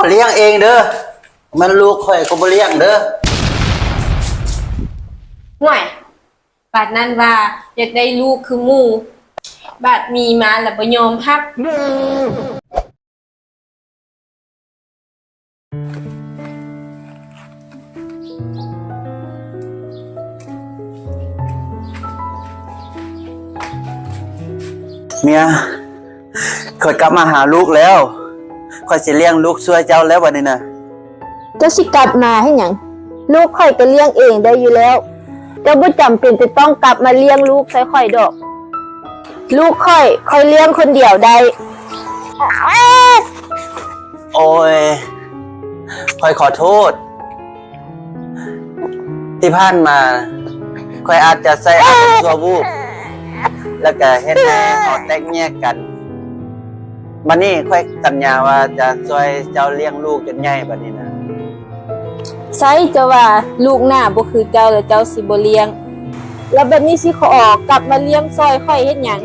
เลี้ยงเองเด้อมันลูกข่อยก็บ่เลี้ยงเด้อห่วยบาดนั้นว่าอยากได้ลูกคือหมู่บาดมีมาแล้วบ่ยอมรับเมียข่อยกลับมาหาลูกแล้วข่อยสิเลี้ยงลูกช่วยเจ้าแล้วบัดนี้นะเจ้าสิกลับมาให้หยังลูกข่อยก็เลี้ยงเองได้อยู่แล้วเจ้าบ่จำเป็นจะต้องกลับมาเลี้ยงลูกใส่ข่อยดอกลูกข่อยเลี้ยงคนเดียวได้โอ้ยข่อยขอโทษที่ผ่านมาข่อยอาจจะใส่อารมณ์ชั่ววูบแล้วก็เฮ็ดให้เฮาแตกแยกกันบัดนี้ข่อยสัญญาว่าจะช่วยเจ้าเลี้ยงลูกจนใหญ่บัดนี้นะไสจะว่าลูกหน้าบ่คือเจ้าแล้วเจ้าสิบ่เลี้ยงแล้วแบบนี้สิขอออกกลับมาเลี้ยงซอยข่อยเฮ็ดหยัง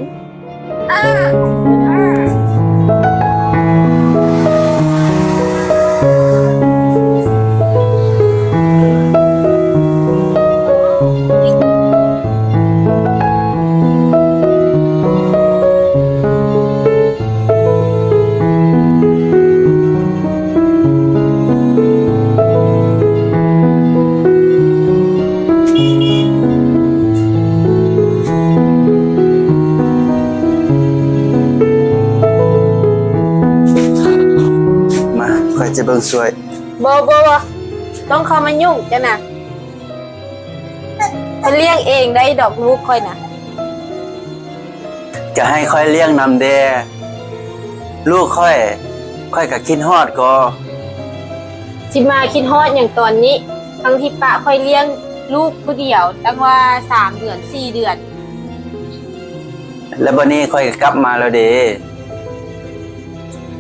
ข่อยจะเบิ่งช่วยบ่ต้องเข้ามายุ่งจ้ะนะข่อยเลี้ยงเองได้ดอกลูกข่อยน่ะจะให้ข่อยเลี้ยงนำแดลูกข่อยก็คิดฮอดก็สิมาคิดฮอดหยังตอนนี้ทั้งที่ปะข่อยเลี้ยงลูกผู้เดียวตั้งว่า3 เดือน 4 เดือนแล้วบัดนี้ข่อยก็กลับมาแล้วเด้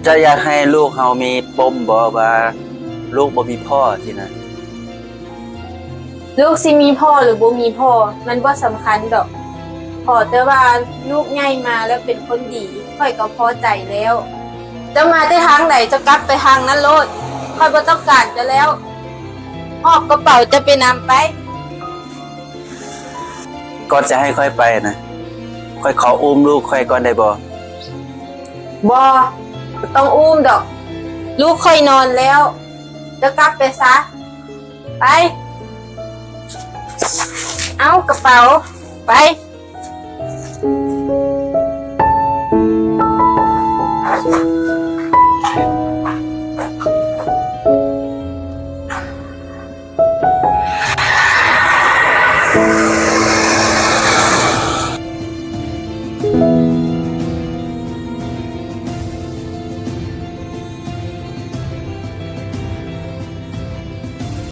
จะอยากให้ลูกเฮามีปมบ่ว่าลูกบ่มีพ่อสินะลูกสิมีพ่อหรือบ่มีพ่อมันบ่สำคัญดอกขอแต่ว่าลูกใหญ่มาแล้วเป็นคนดีค่อยก็พอใจแล้วจะมาได้ทางไหนจะกลับไปทางนั้นโลดค่อยบ่ต้องการจะแล้วหอบกระเป๋าจะไปนำไปก่อนจะให้ค่อยไปนะค่อยขออุ้มลูกค่อยก่อนได้บ่บ่ต้องอุ้มดอกลูกค่อยนอนแล้วจะกลับไปซะไปเอากระเป๋าไป